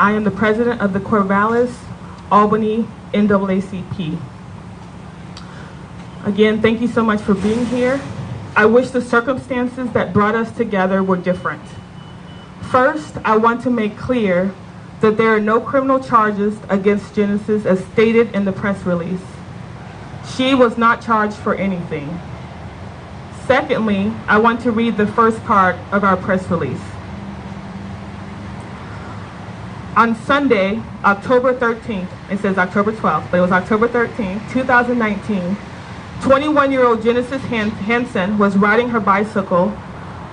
I am the president of the Corvallis Albany NAACP. Again, thank you so much for being here. I wish the circumstances that brought us together were different. First, I want to make clear that there are no criminal charges against Genesis as stated in the press release. She was not charged for anything. Secondly, I want to read the first part of our press release. On Sunday, October 13th, it says October 12th, but it was October 13th, 2019, 21-year-old Genesis Hansen was riding her bicycle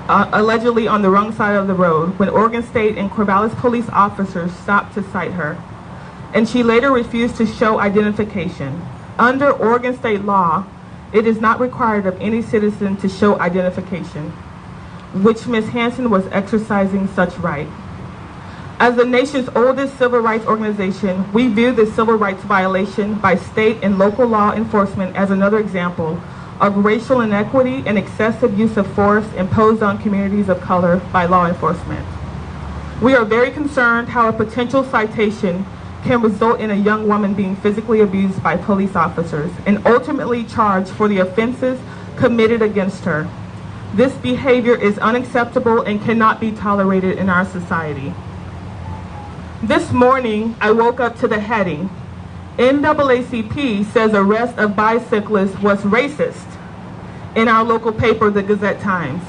allegedly on the wrong side of the road when Oregon State and Corvallis police officers stopped to cite her, and she later refused to show identification. Under Oregon State law, it is not required of any citizen to show identification, which Ms. Hansen was exercising such right. As the nation's oldest civil rights organization, we view this civil rights violation by state and local law enforcement as another example of racial inequity and excessive use of force imposed on communities of color by law enforcement. We are very concerned how a potential citation can result in a young woman being physically abused by police officers and ultimately charged for the offenses committed against her. This behavior is unacceptable and cannot be tolerated in our society. This morning, I woke up to the heading, NAACP says arrest of bicyclist was racist, in our local paper, the Gazette-Times.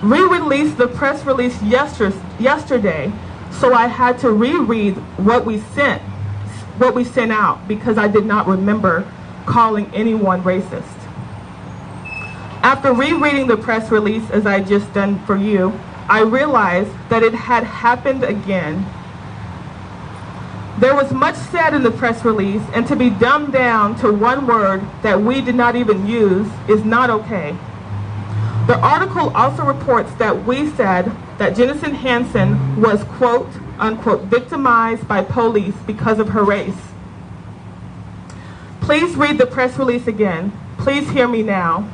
We released the press release yesterday, so I had to reread what we sent out because I did not remember calling anyone racist. After rereading the press release, as I just done for you, I realized that it had happened again. There was much said in the press release, and to be dumbed down to one word that we did not even use is not okay. The article also reports that we said that Genesis Hansen was, quote, unquote, victimized by police because of her race. Please read the press release again. Please hear me now.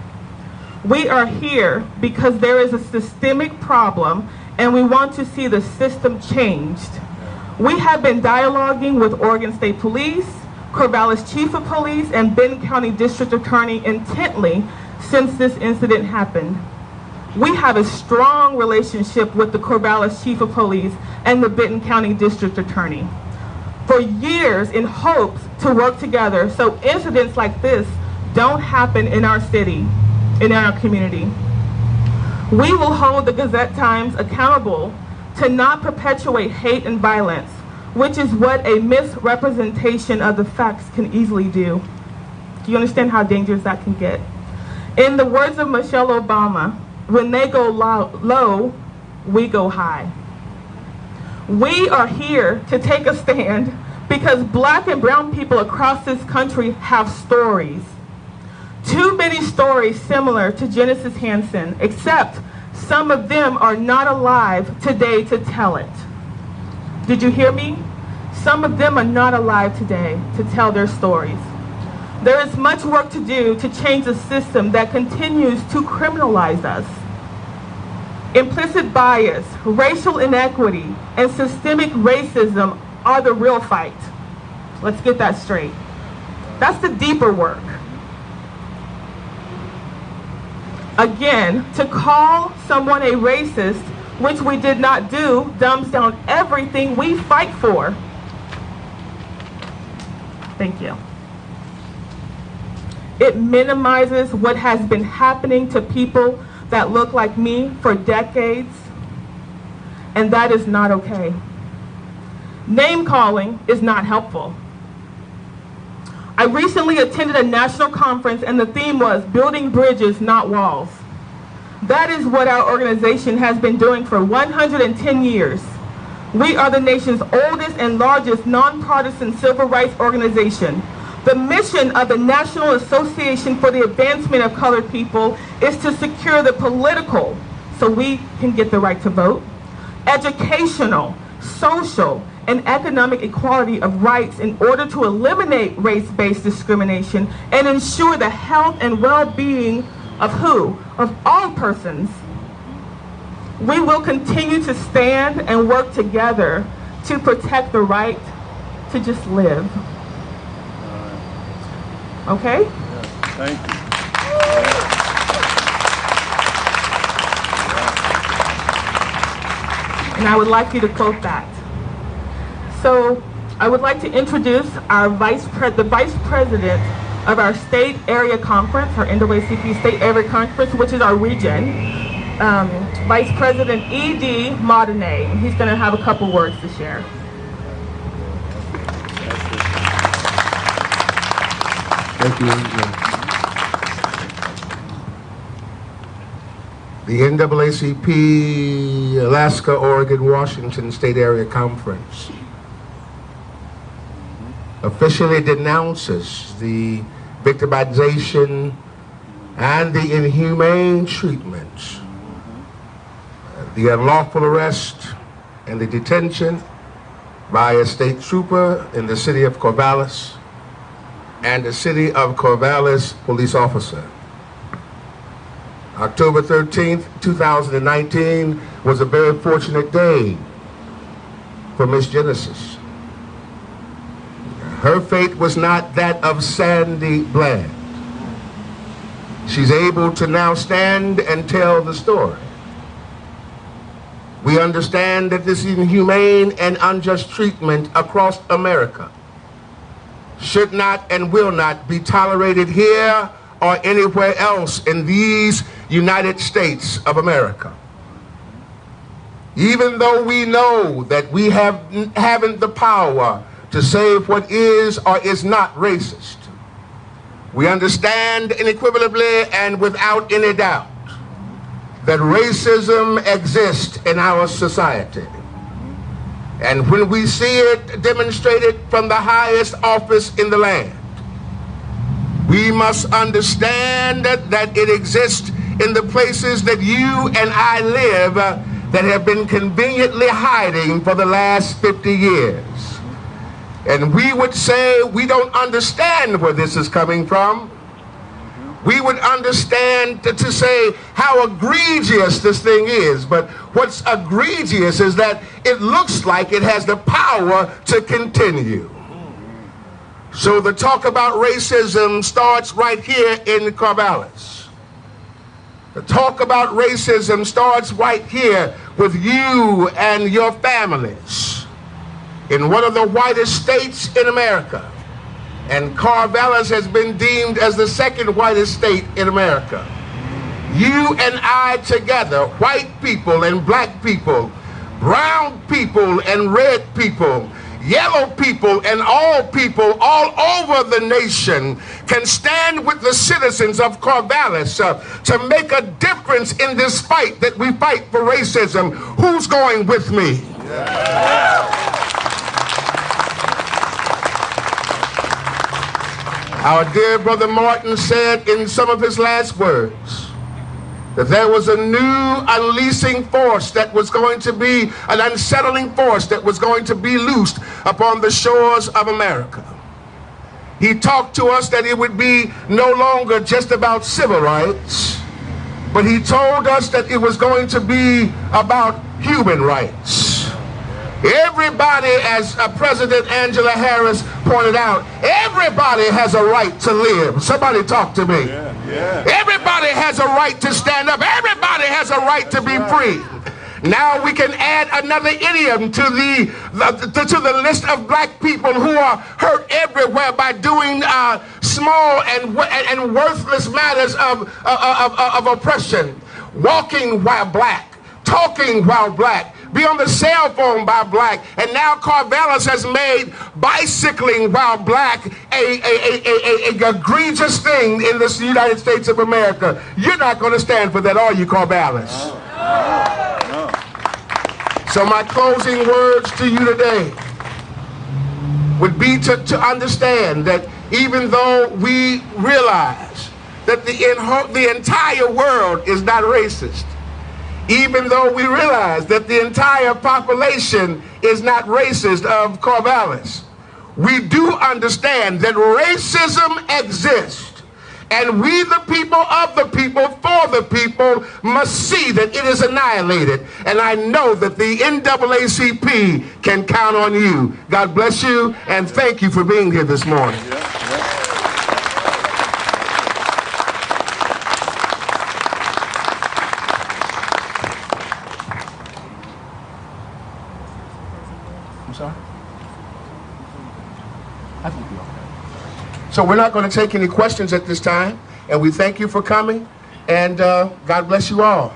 We are here because there is a systemic problem and we want to see the system changed. We have been dialoguing with Oregon State Police, Corvallis Chief of Police, and Benton County District Attorney intently since this incident happened. We have a strong relationship with the Corvallis Chief of Police and the Benton County District Attorney for years in hopes to work together so incidents like this don't happen in our city, in our community. We will hold the Gazette-Times accountable to not perpetuate hate and violence, which is what a misrepresentation of the facts can easily do. Do you understand how dangerous that can get? In the words of Michelle Obama, when they go low, we go high. We are here to take a stand because Black and brown people across this country have stories. Too many stories similar to Genesis Hansen, except some of them are not alive today to tell it. Did you hear me? Some of them are not alive today to tell their stories. There is much work to do to change a system that continues to criminalize us. Implicit bias, racial inequity, and systemic racism are the real fight. Let's get that straight. That's the deeper work. Again, to call someone a racist, which we did not do, dumbs down everything we fight for. Thank you. It minimizes what has been happening to people that look like me for decades, and that is not okay. Name calling is not helpful. I recently attended a national conference and the theme was building bridges, not walls. That is what our organization has been doing for 110 years. We are the nation's oldest and largest nonpartisan civil rights organization. The mission of the National Association for the Advancement of Colored People is to secure the political, so we can get the right to vote, educational, social, and economic equality of rights in order to eliminate race-based discrimination and ensure the health and well-being of who? Of all persons. We will continue to stand and work together to protect the right to just live. Okay? Yeah, thank you. And I would like you to quote that. So I would like to introduce our the vice president of our state area conference, our NAACP state area conference, which is our region, Vice President E.D. Modene. He's going to have a couple words to share. Thank you, Angela. The NAACP Alaska, Oregon, Washington State Area Conference officially denounces the victimization and the inhumane treatment, the unlawful arrest and the detention by a state trooper in the city of Corvallis and the city of Corvallis police officer. October 13th, 2019 was a very fortunate day for Miss Genesis. Her fate was not that of Sandy Bland. She's able to now stand and tell the story. We understand that this inhumane and unjust treatment across America should not and will not be tolerated here or anywhere else in these United States of America. Even though we know that we haven't the power to say what is or is not racist, we understand unequivocally and without any doubt that racism exists in our society. And when we see it demonstrated from the highest office in the land, we must understand that it exists in the places that you and I live that have been conveniently hiding for the last 50 years. And we would say we don't understand where this is coming from. We would understand to say how egregious this thing is, but what's egregious is that it looks like it has the power to continue. So the talk about racism starts right here in Corvallis. The talk about racism starts right here with you and your families in one of the whitest states in America. And Corvallis has been deemed as the second whitest state in America. You and I together, white people and black people, brown people and red people, yellow people and all people all over the nation can stand with the citizens of Corvallis to make a difference in this fight that we fight for racism. Who's going with me? Our dear brother Martin said in some of his last words that there was a new unleashing force that was going to be an unsettling force that was going to be loosed upon the shores of America. He talked to us that it would be no longer just about civil rights, but he told us that it was going to be about human rights. Everybody, as President Angela Harris pointed out, everybody has a right to live. Somebody talk to me. Everybody has a right to stand up. Everybody has a right to be free. Now we can add another idiom to the list of black people who are hurt everywhere by doing small and worthless matters of oppression. Walking while black, talking while black, be on the cell phone by black, and now Corvallis has made bicycling while black a egregious thing in the United States of America. You're not going to stand for that, are you, Corvallis? No. So my closing words to you today would be to understand that even though we realize that the entire world is not racist, even though we realize that the entire population is not racist of Corvallis, we do understand that racism exists And we, the people of the people, for the people, must see that it is annihilated. And I know that the NAACP can count on you. God bless you, and thank you for being here this morning. I'm sorry? I think you're okay. So we're not going to take any questions at this time, and we thank you for coming, and God bless you all.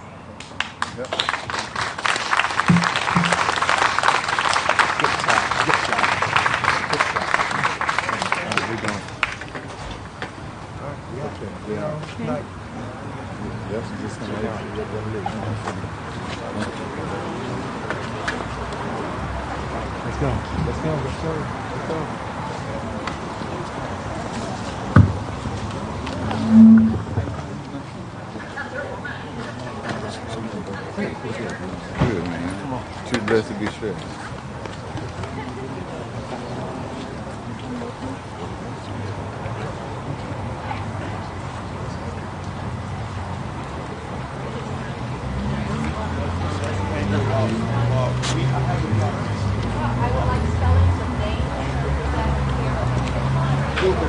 Let's go. Let's go. Let's go. Let's go. Good, man. Come on. Too blessed to be stressed. We have